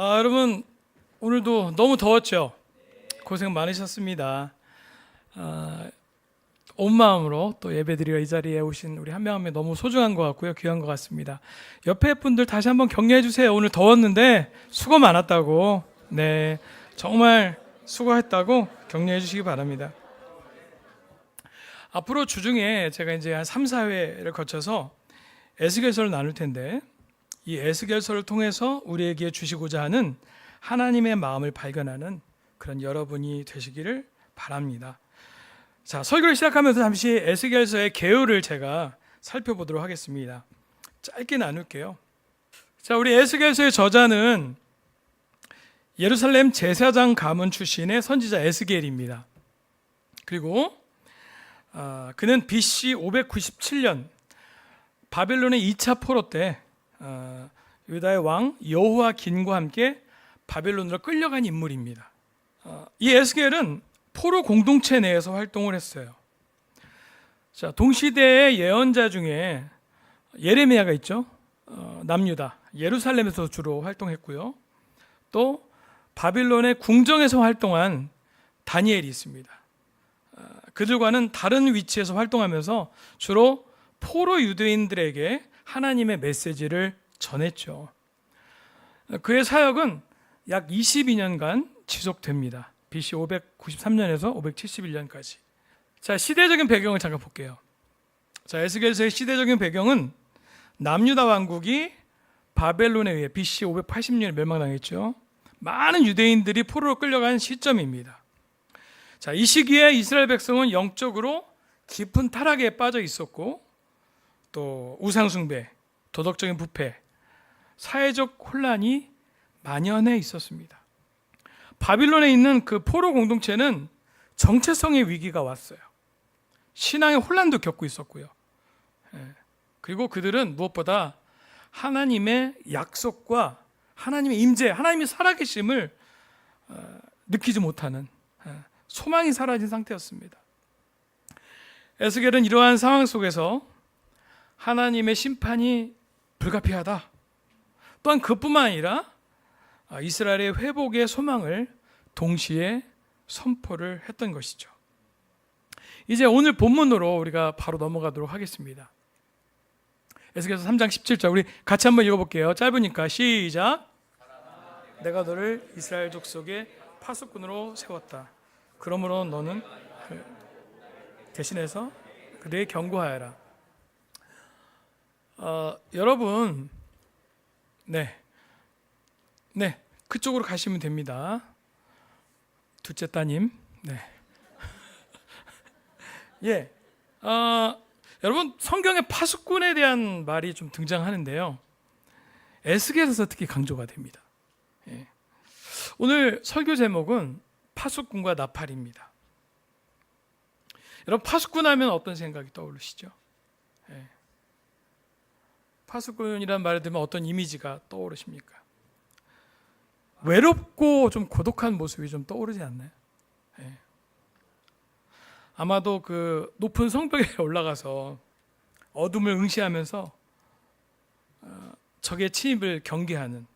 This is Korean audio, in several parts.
여러분 오늘도 너무 더웠죠? 고생 많으셨습니다. 온 마음으로 또 예배드리러 이 자리에 오신 우리 한 명 한 명 너무 소중한 것 같고요. 귀한 것 같습니다. 옆에 분들 다시 한번 격려해 주세요. 오늘 더웠는데 수고 많았다고. 네, 정말 수고했다고 격려해 주시기 바랍니다. 앞으로 주중에 제가 이제 한 3, 4회를 거쳐서 에스겔서를 나눌 텐데 이 에스겔서를 통해서 우리에게 주시고자 하는 하나님의 마음을 발견하는 그런 여러분이 되시기를 바랍니다. 자, 설교를 시작하면서 잠시 에스겔서의 개요를 제가 살펴보도록 하겠습니다. 짧게 나눌게요. 자, 우리 에스겔서의 저자는 예루살렘 제사장 가문 출신의 선지자 에스겔입니다. 그리고 그는 BC 597년 바벨론의 2차 포로 때 유다의 왕 여호야긴과 함께 바벨론으로 끌려간 인물입니다. 이 에스겔은 포로 공동체 내에서 활동을 했어요. 자, 동시대의 예언자 중에 예레미야가 있죠. 남유다 예루살렘에서 주로 활동했고요. 또 바빌론의 궁정에서 활동한 다니엘이 있습니다. 그들과는 다른 위치에서 활동하면서 주로 포로 유대인들에게 하나님의 메시지를 전했죠. 그의 사역은 약 22년간 지속됩니다. BC 593년에서 571년까지. 자, 시대적인 배경을 잠깐 볼게요. 자, 에스겔서의 시대적인 배경은 남유다 왕국이 바벨론에 의해 BC 580년에 멸망당했죠. 많은 유대인들이 포로로 끌려간 시점입니다. 자, 이 시기에 이스라엘 백성은 영적으로 깊은 타락에 빠져 있었고 또 우상숭배, 도덕적인 부패, 사회적 혼란이 만연해 있었습니다. 바빌론에 있는 그 포로 공동체는 정체성의 위기가 왔어요. 신앙의 혼란도 겪고 있었고요. 그리고 그들은 무엇보다 하나님의 약속과 하나님의 임재, 하나님의 살아계심을 느끼지 못하는 소망이 사라진 상태였습니다. 에스겔은 이러한 상황 속에서 하나님의 심판이 불가피하다. 또한 그뿐만 아니라 이스라엘의 회복의 소망을 동시에 선포를 했던 것이죠. 이제 오늘 본문으로 우리가 바로 넘어가도록 하겠습니다. 에스겔서 3장 17절 우리 같이 한번 읽어볼게요. 짧으니까 시작. 내가 너를 이스라엘 족속의 파수꾼으로 세웠다. 그러므로 너는 대신해서 그들에게 경고하여라. 여러분, 네, 그쪽으로 가시면 됩니다. 둘째 따님, 네, 예, 여러분 성경에 파수꾼에 대한 말이 좀 등장하는데요. 에스겔에서 특히 강조가 됩니다. 예. 오늘 설교 제목은 파수꾼과 나팔입니다. 여러분 파수꾼 하면 어떤 생각이 떠오르시죠? 예. 파수꾼이라는 말을 들으면 어떤 이미지가 떠오르십니까? 외롭고 좀 고독한 모습이 좀 떠오르지 않나요? 예. 아마도 그 높은 성벽에 올라가서 어둠을 응시하면서 적의 침입을 경계하는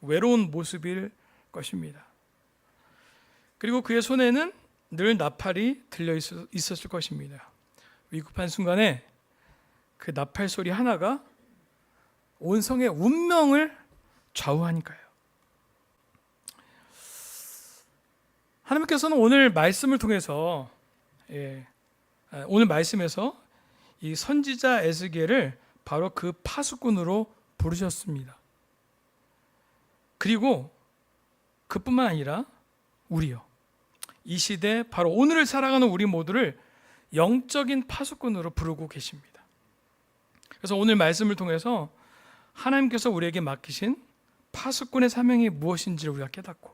외로운 모습일 것입니다. 그리고 그의 손에는 늘 나팔이 들려 있었을 것입니다. 위급한 순간에 그 나팔 소리 하나가 온 성의 운명을 좌우하니까요. 하나님께서는 오늘 말씀을 통해서 오늘 말씀에서 이 선지자 에스겔을 바로 그 파수꾼으로 부르셨습니다. 그리고 그뿐만 아니라 우리요. 이 시대 바로 오늘을 살아가는 우리 모두를 영적인 파수꾼으로 부르고 계십니다. 그래서 오늘 말씀을 통해서 하나님께서 우리에게 맡기신 파수꾼의 사명이 무엇인지를 우리가 깨닫고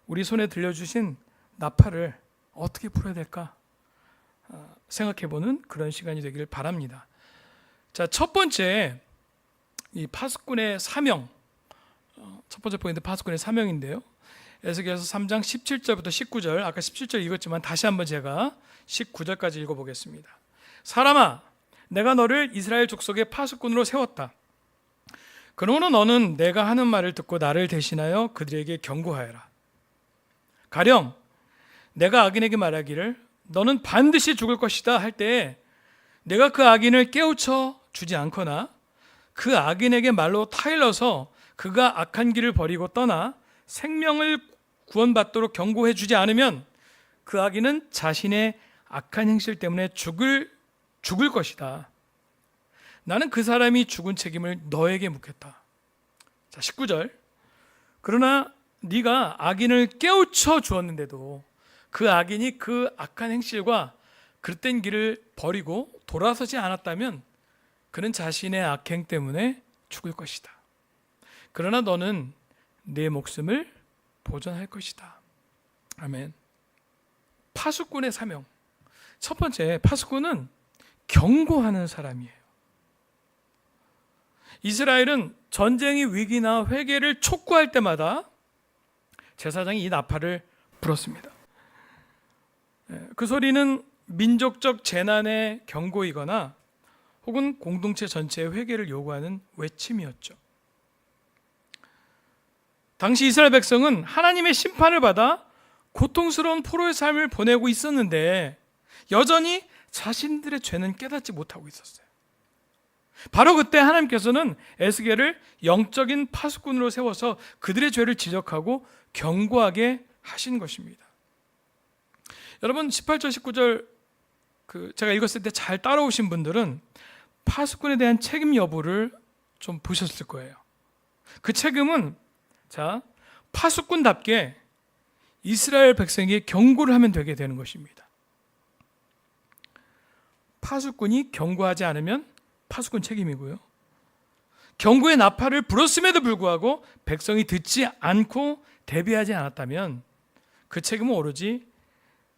우리 손에 들려주신 나팔을 어떻게 풀어야 될까 생각해보는 그런 시간이 되기를 바랍니다. 자, 첫 번째 이 파수꾼의 사명, 첫 번째 포인트 파수꾼의 사명인데요. 에스겔서 3장 17절부터 19절, 아까 17절 읽었지만 다시 한번 제가 19절까지 읽어보겠습니다. 사람아, 내가 너를 이스라엘 족속의 파수꾼으로 세웠다. 그러므로 너는 내가 하는 말을 듣고 나를 대신하여 그들에게 경고하여라. 가령 내가 악인에게 말하기를 너는 반드시 죽을 것이다 할 때에 내가 그 악인을 깨우쳐 주지 않거나 그 악인에게 말로 타일러서 그가 악한 길을 버리고 떠나 생명을 구원받도록 경고해 주지 않으면 그 악인은 자신의 악한 행실 때문에 죽을 것이다. 나는 그 사람이 죽은 책임을 너에게 묻겠다. 자, 19절. 그러나 네가 악인을 깨우쳐 주었는데도 그 악인이 그 악한 행실과 그릇된 길을 버리고 돌아서지 않았다면 그는 자신의 악행 때문에 죽을 것이다. 그러나 너는 내 목숨을 보존할 것이다. 아멘. 파수꾼의 사명. 첫 번째, 파수꾼은 경고하는 사람이에요. 이스라엘은 전쟁이 위기나 회개를 촉구할 때마다 제사장이 이 나팔을 불었습니다. 그 소리는 민족적 재난의 경고이거나 혹은 공동체 전체의 회개를 요구하는 외침이었죠. 당시 이스라엘 백성은 하나님의 심판을 받아 고통스러운 포로의 삶을 보내고 있었는데 여전히 자신들의 죄는 깨닫지 못하고 있었어요. 바로 그때 하나님께서는 에스겔을 영적인 파수꾼으로 세워서 그들의 죄를 지적하고 경고하게 하신 것입니다. 여러분 18절 19절 제가 읽었을 때 잘 따라오신 분들은 파수꾼에 대한 책임 여부를 좀 보셨을 거예요. 그 책임은 파수꾼답게 이스라엘 백성에게 경고를 하면 되게 되는 것입니다. 파수꾼이 경고하지 않으면 파수꾼 책임이고요. 경고의 나팔을 불었음에도 불구하고 백성이 듣지 않고 대비하지 않았다면 그 책임은 오로지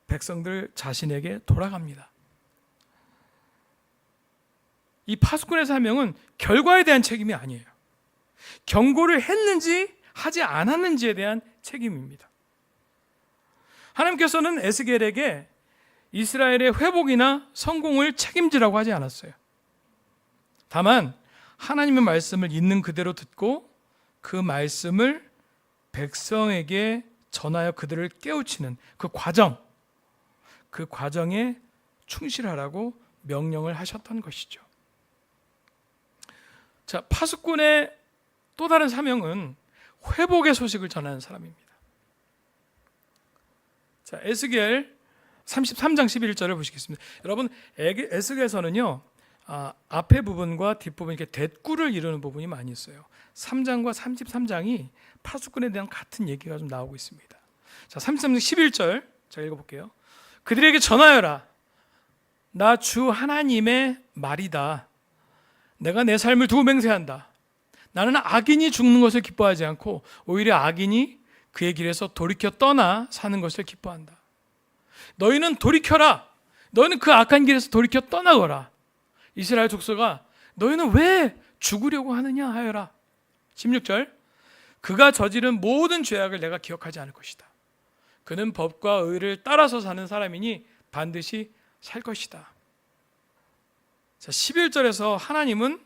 백성들 자신에게 돌아갑니다. 이 파수꾼의 사명은 결과에 대한 책임이 아니에요. 경고를 했는지 하지 않았는지에 대한 책임입니다. 하나님께서는 에스겔에게 이스라엘의 회복이나 성공을 책임지라고 하지 않았어요. 다만 하나님의 말씀을 있는 그대로 듣고 그 말씀을 백성에게 전하여 그들을 깨우치는 그 과정에 충실하라고 명령을 하셨던 것이죠. 자, 파수꾼의 또 다른 사명은 회복의 소식을 전하는 사람입니다. 자, 에스겔 33장 11절을 보시겠습니다. 여러분, 에스겔서는요, 앞에 부분과 뒷부분 이렇게 대꾸를 이루는 부분이 많이 있어요. 3장과 33장이 파수꾼에 대한 같은 얘기가 좀 나오고 있습니다. 자, 33장 11절 제가 읽어볼게요. 그들에게 전하여라. 나 주 하나님의 말이다. 내가 내 삶을 두고 맹세한다. 나는 악인이 죽는 것을 기뻐하지 않고 오히려 악인이 그의 길에서 돌이켜 떠나 사는 것을 기뻐한다. 너희는 돌이켜라. 너희는 그 악한 길에서 돌이켜 떠나거라. 이스라엘 족속아, 너희는 왜 죽으려고 하느냐 하여라. 16절. 그가 저지른 모든 죄악을 내가 기억하지 않을 것이다. 그는 법과 의를 따라서 사는 사람이니 반드시 살 것이다. 자, 11절에서 하나님은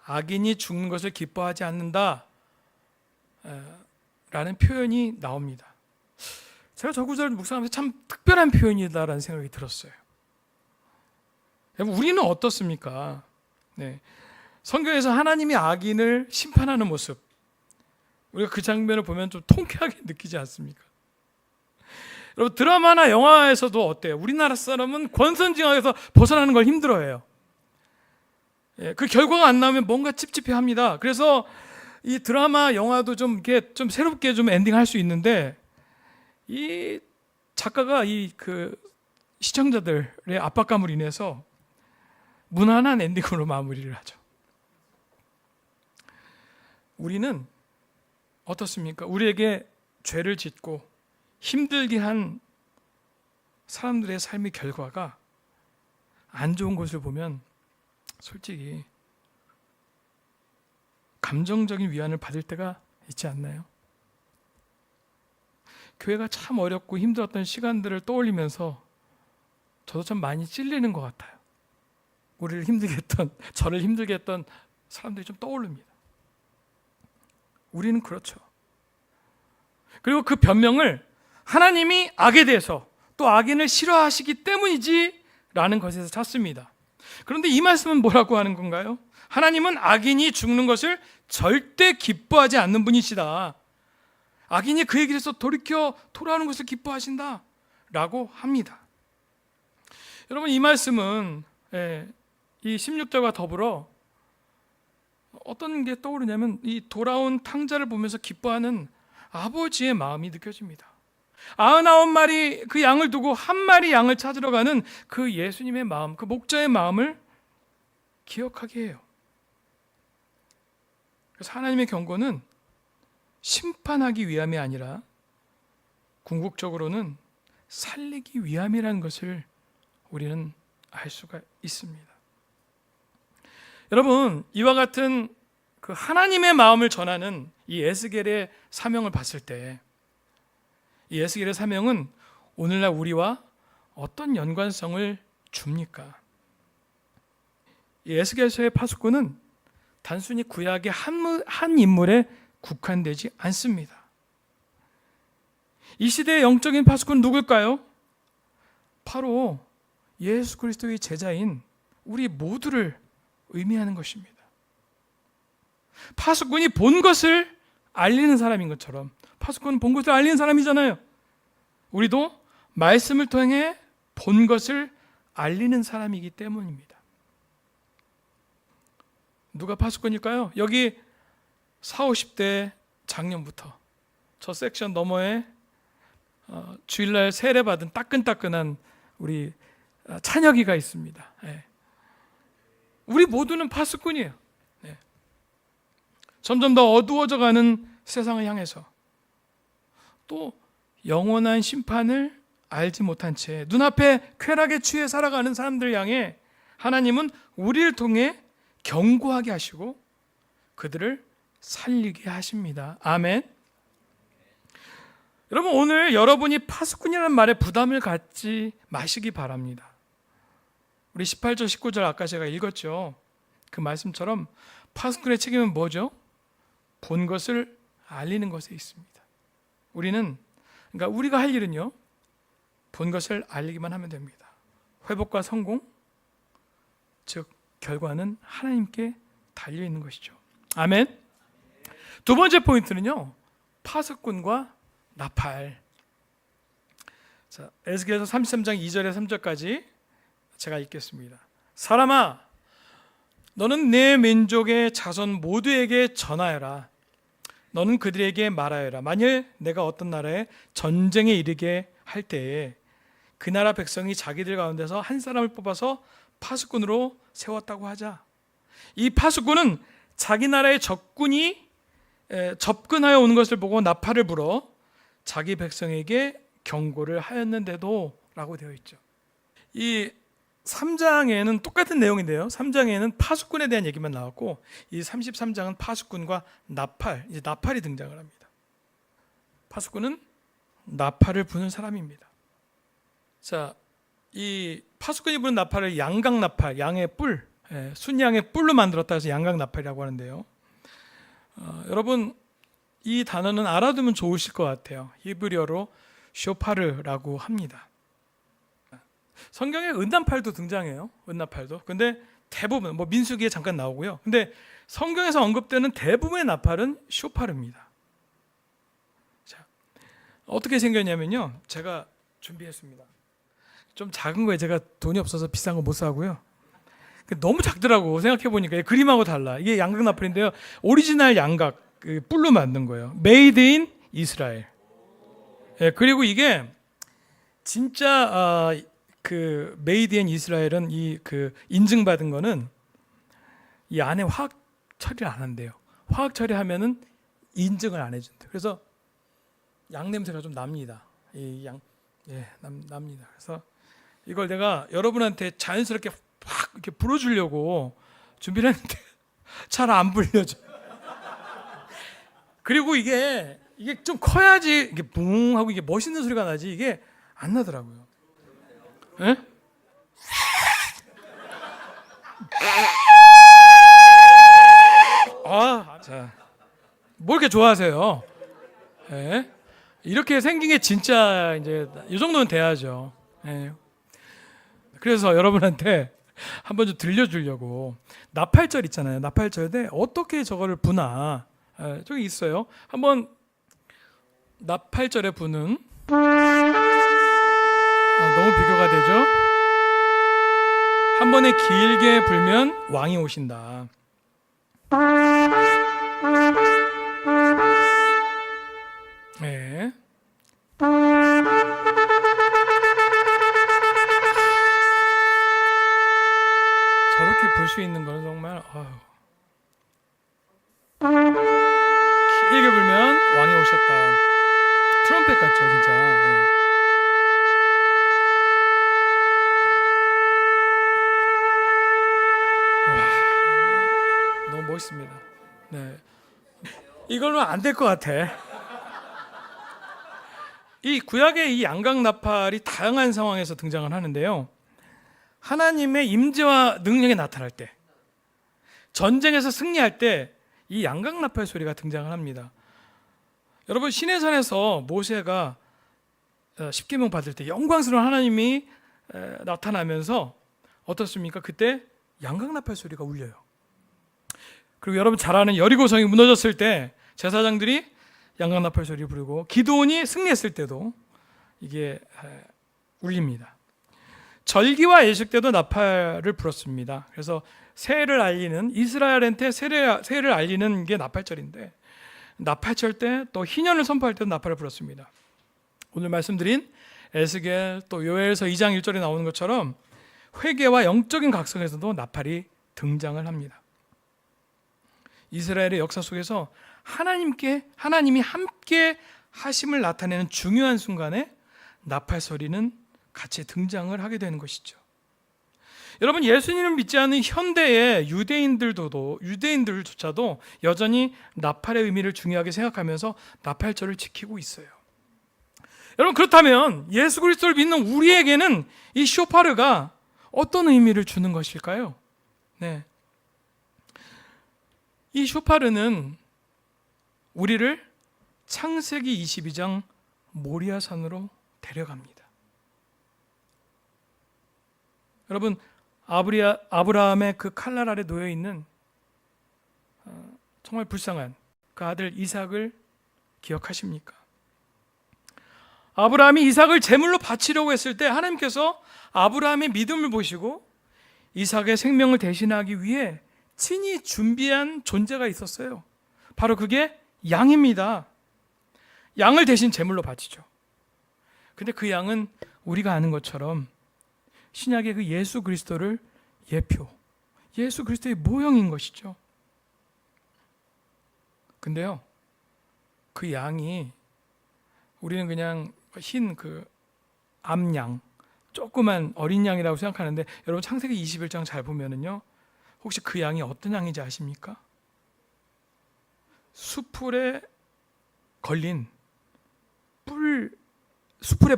악인이 죽는 것을 기뻐하지 않는다 라는 표현이 나옵니다. 제가 저 구절을 묵상하면서 참 특별한 표현이다라는 생각이 들었어요. 우리는 어떻습니까? 네. 성경에서 하나님이 악인을 심판하는 모습, 우리가 그 장면을 보면 좀 통쾌하게 느끼지 않습니까? 여러분, 드라마나 영화에서도 어때요? 우리나라 사람은 권선징악에서 벗어나는 걸 힘들어해요. 그 결과가 안 나오면 뭔가 찝찝해합니다. 그래서 이 드라마, 영화도 좀 이렇게 좀 새롭게 좀 엔딩할 수 있는데 이 작가가 그 시청자들의 압박감으로 인해서 무난한 엔딩으로 마무리를 하죠. 우리는 어떻습니까? 우리에게 죄를 짓고 힘들게 한 사람들의 삶의 결과가 안 좋은 것을 보면 솔직히 감정적인 위안을 받을 때가 있지 않나요? 교회가 참 어렵고 힘들었던 시간들을 떠올리면서 저도 참 많이 찔리는 것 같아요. 우리를 힘들게 했던, 저를 힘들게 했던 사람들이 좀 떠오릅니다. 우리는 그렇죠. 그리고 그 변명을 하나님이 악에 대해서 또 악인을 싫어하시기 때문이지 라는 것에서 찾습니다. 그런데 이 말씀은 뭐라고 하는 건가요? 하나님은 악인이 죽는 것을 절대 기뻐하지 않는 분이시다. 악인이 그의 길에서 돌이켜 돌아오는 것을 기뻐하신다 라고 합니다. 여러분, 이 말씀은 이 16절과 더불어 어떤 게 떠오르냐면 이 돌아온 탕자를 보면서 기뻐하는 아버지의 마음이 느껴집니다. 99마리 그 양을 두고 한 마리 양을 찾으러 가는 그 예수님의 마음, 그 목자의 마음을 기억하게 해요. 그래서 하나님의 경고는 심판하기 위함이 아니라 궁극적으로는 살리기 위함이라는 것을 우리는 알 수가 있습니다. 여러분, 이와 같은 그 하나님의 마음을 전하는 이 에스겔의 사명을 봤을 때 이 에스겔의 사명은 오늘날 우리와 어떤 연관성을 줍니까? 이 에스겔서의 파수꾼은 단순히 구약의 한 인물에 국한되지 않습니다. 이 시대의 영적인 파수꾼은 누굴까요? 바로 예수 그리스도의 제자인 우리 모두를 의미하는 것입니다. 파수꾼이 본 것을 알리는 사람인 것처럼 파수꾼은 본 것을 알리는 사람이잖아요. 우리도 말씀을 통해 본 것을 알리는 사람이기 때문입니다. 누가 파수꾼일까요? 여기 40, 50대 작년부터 저 섹션 너머에 주일날 세례받은 따끈따끈한 우리 찬혁이가 있습니다. 우리 모두는 파수꾼이에요. 점점 더 어두워져가는 세상을 향해서 또 영원한 심판을 알지 못한 채 눈앞에 쾌락에 취해 살아가는 사람들 향해 하나님은 우리를 통해 경고하게 하시고 그들을 살리게 하십니다. 아멘. 여러분, 오늘 여러분이 파수꾼이라는 말에 부담을 갖지 마시기 바랍니다. 우리 18절 19절 아까 제가 읽었죠. 그 말씀처럼 파수꾼의 책임은 뭐죠? 본 것을 알리는 것에 있습니다. 그러니까 우리가 할 일은요, 본 것을 알리기만 하면 됩니다. 회복과 성공, 즉 결과는 하나님께 달려 있는 것이죠. 아멘. 두 번째 포인트는요, 파수꾼과 나팔. 자, 에스겔서 33장 2절에 3절까지 제가 읽겠습니다. 사람아, 너는 내 민족의 자손 모두에게 전하여라. 너는 그들에게 말하여라. 만일 내가 어떤 나라에 전쟁에 이르게 할 때에 그 나라 백성이 자기들 가운데서 한 사람을 뽑아서 파수꾼으로 세웠다고 하자. 이 파수꾼은 자기 나라의 적군이 접근하여 오는 것을 보고 나팔을 불어 자기 백성에게 경고를 하였는데도 라고 되어 있죠. 이 3장에는 똑같은 내용인데요. 3장에는 파수꾼에 대한 얘기만 나왔고 이 33장은 파수꾼과 나팔, 이제 나팔이 등장을 합니다. 파수꾼은 나팔을 부는 사람입니다. 자, 이 파수꾼이 부는 나팔을 양각 나팔, 양의 뿔, 순양의 뿔로 만들었다 해서 양각 나팔이라고 하는데요. 여러분, 이 단어는 알아두면 좋으실 것 같아요. 히브리어로 쇼파르라고 합니다. 성경에 은나팔도 등장해요. 은나팔도. 근데 대부분 민수기에 잠깐 나오고요. 근데 성경에서 언급되는 대부분의 나팔은 쇼파르입니다. 자, 어떻게 생겼냐면요. 제가 준비했습니다. 좀 작은 거에 제가 돈이 없어서 비싼 거 못 사고요. 너무 작더라고. 생각해 보니까 그림하고 달라. 이게 양각 나팔인데요. 오리지널 양각 뿔로 만든 거예요. 메이드 인 이스라엘. 그리고 이게 진짜 그 메이드 인 이스라엘은 이 그 인증받은 거는 이 안에 화학 처리를 안 한대요. 화학 처리하면은 인증을 안 해준대. 그래서 양 냄새가 좀 납니다. 납니다. 그래서 이걸 내가 여러분한테 자연스럽게 확 이렇게 불어주려고 준비를 했는데 잘 안 불려져. 그리고 이게 좀 커야지 이게 붕 하고 이게 멋있는 소리가 나지 이게 안 나더라고요. 예? 자, 뭘 이렇게 좋아하세요? 예? 이렇게 생긴 게 진짜 이제 이 정도는 돼야죠. 예. 그래서 여러분한테 한번 좀 들려주려고 나팔절 있잖아요. 나팔절에 어떻게 저거를 부나 저기 있어요. 한번 나팔절에 부는 너무 비교가 되죠. 한 번에 길게 불면 왕이 오신다. 네. 저렇게 불 수 있는 거는 정말 길게 불면 왕이 오셨다. 트럼펫 같죠, 진짜. 네. 와, 너무 멋있습니다. 네. 이걸로 안 될 것 같아. 이 구약의 이 양각 나팔이 다양한 상황에서 등장을 하는데요. 하나님의 임재와 능력이 나타날 때, 전쟁에서 승리할 때 이 양각 나팔 소리가 등장을 합니다. 여러분, 시내산에서 모세가 십계명 받을 때 영광스러운 하나님이 나타나면서 어떻습니까? 그때 양각 나팔 소리가 울려요. 그리고 여러분 잘 아는 여리고성이 무너졌을 때 제사장들이 양각 나팔 소리 부르고, 기드온이 승리했을 때도 이게 울립니다. 절기와 예식 때도 나팔을 불었습니다. 그래서 새해를 알리는, 이스라엘한테 새해를 알리는 게 나팔절인데, 나팔절 때 또 희년을 선포할 때도 나팔을 불었습니다. 오늘 말씀드린 에스겔 또 요엘서 2장 1절에 나오는 것처럼 회개와 영적인 각성에서도 나팔이 등장을 합니다. 이스라엘의 역사 속에서 하나님이 함께 하심을 나타내는 중요한 순간에 나팔 소리는 같이 등장을 하게 되는 것이죠. 여러분, 예수님을 믿지 않는 현대의 유대인들조차도 여전히 나팔의 의미를 중요하게 생각하면서 나팔절을 지키고 있어요. 여러분, 그렇다면 예수 그리스도를 믿는 우리에게는 이 쇼파르가 어떤 의미를 주는 것일까요? 네. 이 쇼파르는 우리를 창세기 22장 모리아산으로 데려갑니다. 여러분, 아브라함의 그 칼날 아래 놓여 있는 정말 불쌍한 그 아들 이삭을 기억하십니까? 아브라함이 이삭을 제물로 바치려고 했을 때 하나님께서 아브라함의 믿음을 보시고 이삭의 생명을 대신하기 위해 친히 준비한 존재가 있었어요. 바로 그게 양입니다. 양을 대신 제물로 바치죠. 근데 그 양은 우리가 아는 것처럼 신약의 그 예수 그리스도를 예수 그리스도의 모형인 것이죠. 근데요, 그 양이 우리는 그냥 흰 그 암양, 조그만 어린 양이라고 생각하는데, 여러분 창세기 21장 잘 보면은요, 혹시 그 양이 어떤 양인지 아십니까? 수풀에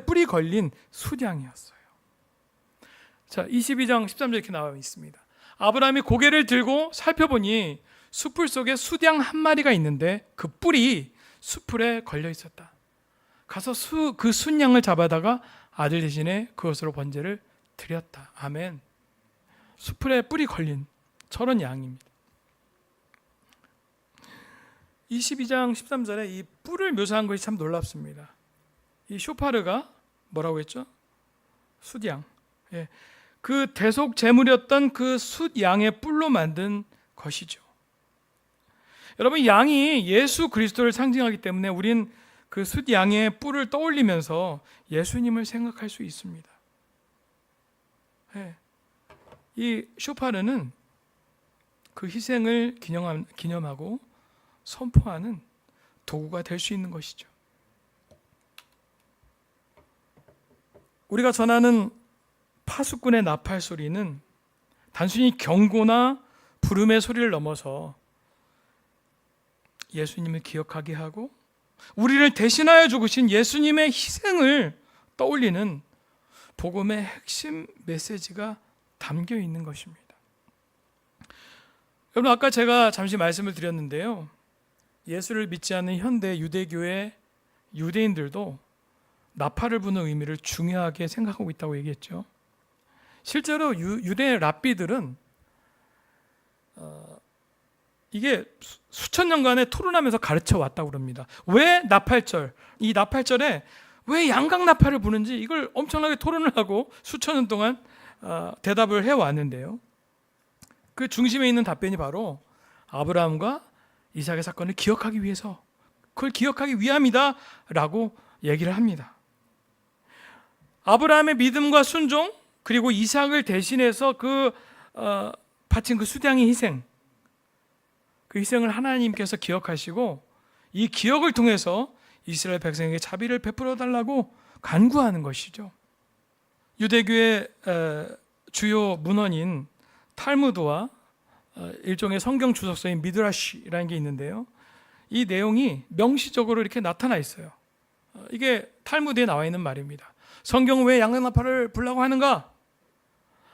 뿌리 걸린 숫양이었어요. 자, 22장 13절 이렇게 나와 있습니다. 아브라함이 고개를 들고 살펴보니 수풀 속에 숫양 한 마리가 있는데 그 뿔이 수풀에 걸려 있었다. 가서 그 숫양을 잡아다가 아들 대신에 그것으로 번제를 드렸다. 아멘. 수풀에 뿔이 걸린 저런 양입니다. 22장 13절에 이 뿔을 묘사한 것이 참 놀랍습니다. 이 쇼파르가 뭐라고 했죠? 숫양. 예. 그 대속 제물이었던 그 숫양의 뿔로 만든 것이죠. 여러분, 양이 예수 그리스도를 상징하기 때문에 우린 그 숫양의 뿔을 떠올리면서 예수님을 생각할 수 있습니다. 예. 이 쇼파르는 그 희생을 기념하고 선포하는 도구가 될 수 있는 것이죠. 우리가 전하는 파수꾼의 나팔 소리는 단순히 경고나 부름의 소리를 넘어서 예수님을 기억하게 하고 우리를 대신하여 죽으신 예수님의 희생을 떠올리는 복음의 핵심 메시지가 담겨 있는 것입니다. 여러분, 아까 제가 잠시 말씀을 드렸는데요, 예수를 믿지 않는 현대 유대교의 유대인들도 나팔을 부는 의미를 중요하게 생각하고 있다고 얘기했죠. 실제로 유대 랍비들은 이게 수천 년간에 토론하면서 가르쳐 왔다고 그럽니다. 왜 나팔절, 이 나팔절에 왜 양각 나팔을 부는지 이걸 엄청나게 토론을 하고 수천 년 동안 대답을 해왔는데요. 그 중심에 있는 답변이 바로 아브라함과 이삭의 사건을 기억하기 위해서, 그걸 기억하기 위함이다 라고 얘기를 합니다. 아브라함의 믿음과 순종, 그리고 이삭을 대신해서 바친 그 수량의 희생, 그 희생을 하나님께서 기억하시고 이 기억을 통해서 이스라엘 백성에게 자비를 베풀어 달라고 간구하는 것이죠. 유대교의 주요 문헌인 탈무드와 일종의 성경 주석서인 미드라시라는 게 있는데요. 이 내용이 명시적으로 이렇게 나타나 있어요. 이게 탈무드에 나와 있는 말입니다. 성경은 왜 양각나팔을 불라고 하는가?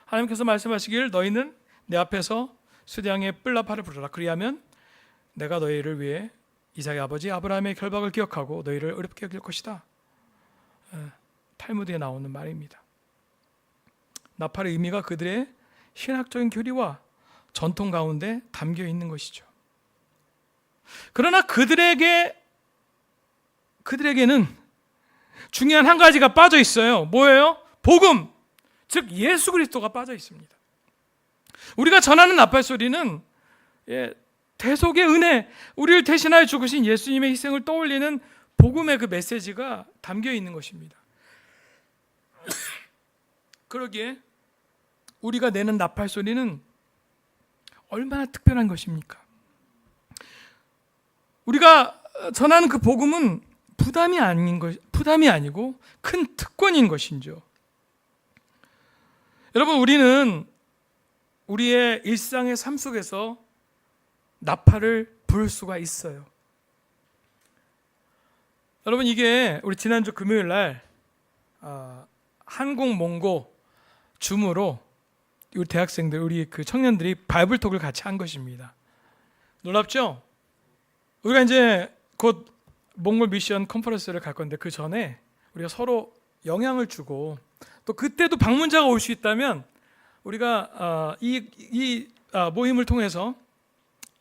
하나님께서 말씀하시길 너희는 내 앞에서 수량의 뿔나팔을 부르라. 그리하면 내가 너희를 위해 이삭의 아버지 아브라함의 결박을 기억하고 너희를 어렵게 여길 것이다. 탈무드에 나오는 말입니다. 나팔의 의미가 그들의 신학적인 교리와 전통 가운데 담겨 있는 것이죠. 그러나 그들에게는 중요한 한 가지가 빠져 있어요. 뭐예요? 복음, 즉 예수 그리스도가 빠져 있습니다. 우리가 전하는 나팔 소리는 대속의 은혜, 우리를 대신하여 죽으신 예수님의 희생을 떠올리는 복음의 그 메시지가 담겨 있는 것입니다. 그러기에 우리가 내는 나팔 소리는 얼마나 특별한 것입니까? 우리가 전하는 그 복음은 부담이 아니고 큰 특권인 것이죠. 여러분, 우리는 우리의 일상의 삶 속에서 나팔을 부를 수가 있어요. 여러분, 이게 우리 지난주 금요일 날 한국 몽고 줌으로 우리 대학생들, 우리 그 청년들이 바이블톡을 같이 한 것입니다. 놀랍죠? 우리가 이제 곧 몽골 미션 컨퍼런스를 갈 건데 그 전에 우리가 서로 영향을 주고 또 그때도 방문자가 올 수 있다면 우리가 이 모임을 통해서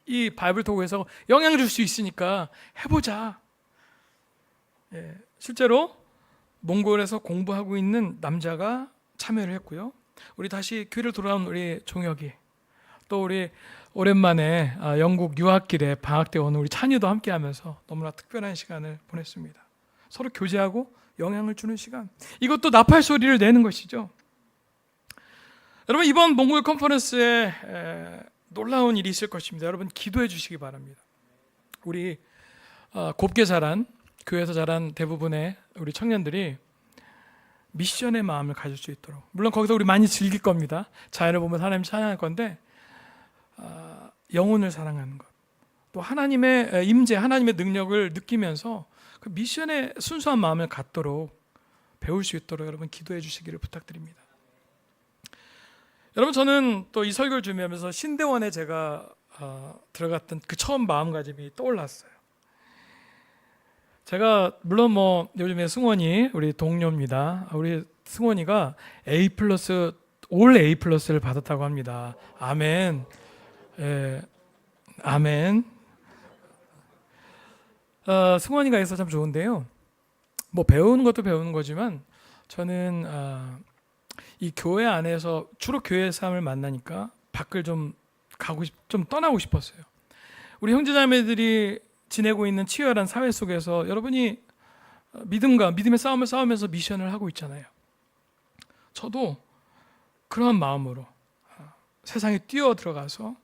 이 바이블톡에서 영향을 줄 수 있으니까 해보자. 실제로 몽골에서 공부하고 있는 남자가 참여를 했고요. 우리 다시 교회를 돌아온 우리 종혁이, 또 우리 오랜만에 영국 유학길에 방학 때 오는 우리 찬이도 함께하면서 너무나 특별한 시간을 보냈습니다. 서로 교제하고 영향을 주는 시간, 이것도 나팔 소리를 내는 것이죠. 여러분, 이번 몽골 컨퍼런스에 놀라운 일이 있을 것입니다. 여러분 기도해 주시기 바랍니다. 우리 곱게 자란, 교회에서 자란 대부분의 우리 청년들이 미션의 마음을 가질 수 있도록, 물론 거기서 우리 많이 즐길 겁니다. 자연을 보면서 하나님 찬양할 건데 영혼을 사랑하는 것, 또 하나님의 임재, 하나님의 능력을 느끼면서 그 미션의 순수한 마음을 갖도록 배울 수 있도록 여러분 기도해 주시기를 부탁드립니다. 여러분, 저는 또 이 설교를 준비하면서 신대원에 제가 들어갔던 그 처음 마음가짐이 떠올랐어요. 제가 물론 요즘에 승원이 우리 동료입니다. 우리 승원이가 올 A+를 받았다고 합니다. 아멘. 아멘. 승원이가 있어서 참 좋은데요. 배우는 것도 배우는 거지만 저는 이 교회 안에서 주로 교회 삶을 만나니까 밖을 좀 떠나고 싶었어요. 우리 형제자매들이 지내고 있는 치열한 사회 속에서 여러분이 믿음의 싸움을 싸우면서 미션을 하고 있잖아요. 저도 그러한 마음으로 세상에 뛰어 들어가서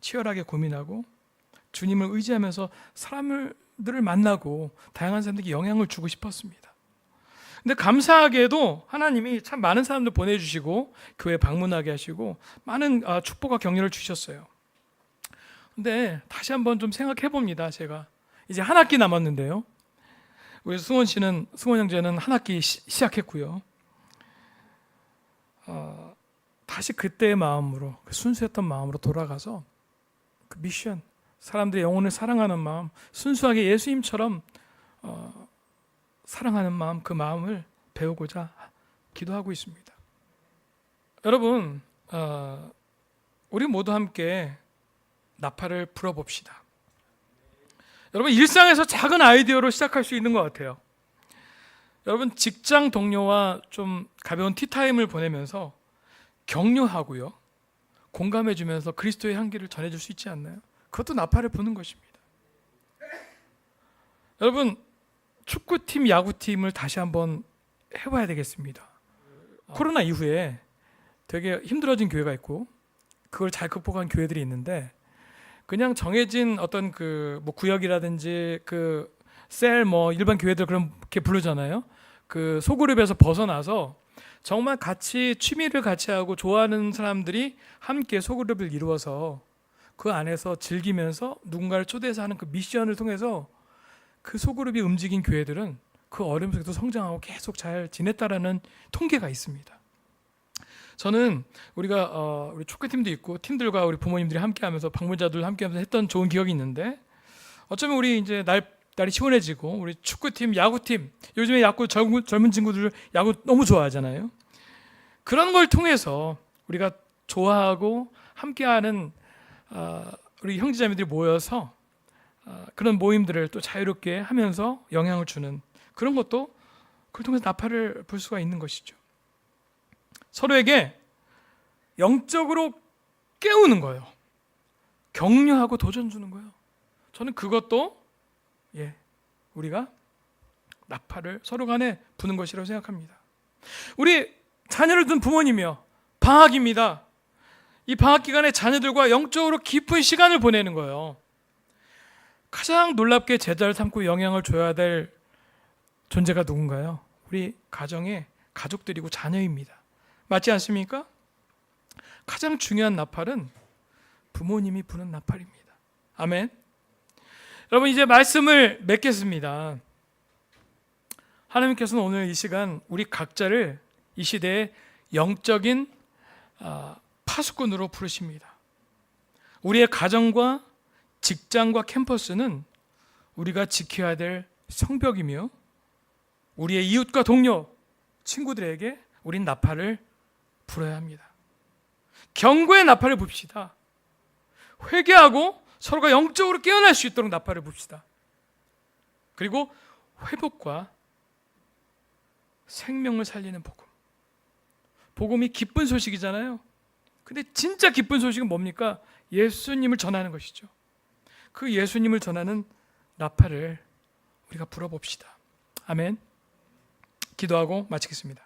치열하게 고민하고 주님을 의지하면서 사람들을 만나고 다양한 사람들에게 영향을 주고 싶었습니다. 근데 감사하게도 하나님이 참 많은 사람들 보내주시고 교회 방문하게 하시고 많은 축복과 격려를 주셨어요. 근데 다시 한번 좀 생각해 봅니다. 제가 이제 한 학기 남았는데요. 우리 승원 형제는 한 학기 시작했고요. 다시 그때의 마음으로, 그 순수했던 마음으로 돌아가서 그 미션, 사람들의 영혼을 사랑하는 마음, 순수하게 예수님처럼 사랑하는 마음, 그 마음을 배우고자 기도하고 있습니다. 여러분, 우리 모두 함께 나팔을 불어봅시다. 여러분, 일상에서 작은 아이디어로 시작할 수 있는 것 같아요. 여러분, 직장 동료와 좀 가벼운 티타임을 보내면서 격려하고요, 공감해주면서 그리스도의 향기를 전해줄 수 있지 않나요? 그것도 나팔을 부는 것입니다. 여러분, 축구팀, 야구팀을 다시 한번 해봐야 되겠습니다. 코로나 이후에 되게 힘들어진 교회가 있고 그걸 잘 극복한 교회들이 있는데, 그냥 정해진 어떤 뭐 구역이라든지 셀 일반 교회들 그렇게 부르잖아요. 그 소그룹에서 벗어나서 정말 같이 취미를 같이 하고 좋아하는 사람들이 함께 소그룹을 이루어서 그 안에서 즐기면서 누군가를 초대해서 하는 그 미션을 통해서 그 소그룹이 움직인 교회들은 그 어려움 속에도 성장하고 계속 잘 지냈다라는 통계가 있습니다. 저는 우리가 우리 축구팀도 있고 팀들과 우리 부모님들이 함께하면서 방문자들 함께하면서 했던 좋은 기억이 있는데, 어쩌면 우리 이제 날이 시원해지고 우리 축구팀, 야구팀, 요즘에 야구 젊은 친구들 야구 너무 좋아하잖아요. 그런 걸 통해서 우리가 좋아하고 함께하는 우리 형제자매들이 모여서 그런 모임들을 또 자유롭게 하면서 영향을 주는 그런 것도, 그걸 통해서 나팔을 불 수가 있는 것이죠. 서로에게 영적으로 깨우는 거예요. 격려하고 도전 주는 거예요. 저는 그것도 우리가 나팔을 서로 간에 부는 것이라고 생각합니다. 우리 자녀를 둔 부모님이요, 방학입니다. 이 방학 기간에 자녀들과 영적으로 깊은 시간을 보내는 거예요. 가장 놀랍게 제자를 삼고 영향을 줘야 될 존재가 누군가요? 우리 가정의 가족들이고 자녀입니다. 맞지 않습니까? 가장 중요한 나팔은 부모님이 부는 나팔입니다. 아멘. 여러분, 이제 말씀을 맺겠습니다. 하나님께서는 오늘 이 시간 우리 각자를 이 시대의 영적인 파수꾼으로 부르십니다. 우리의 가정과 직장과 캠퍼스는 우리가 지켜야 될 성벽이며, 우리의 이웃과 동료, 친구들에게 우린 나팔을 불어야 합니다. 경고의 나팔을 붑시다. 회개하고 서로가 영적으로 깨어날 수 있도록 나팔을 붑시다. 그리고 회복과 생명을 살리는 복음. 복음이 기쁜 소식이잖아요. 근데 진짜 기쁜 소식은 뭡니까? 예수님을 전하는 것이죠. 그 예수님을 전하는 나팔을 우리가 불어봅시다. 아멘. 기도하고 마치겠습니다.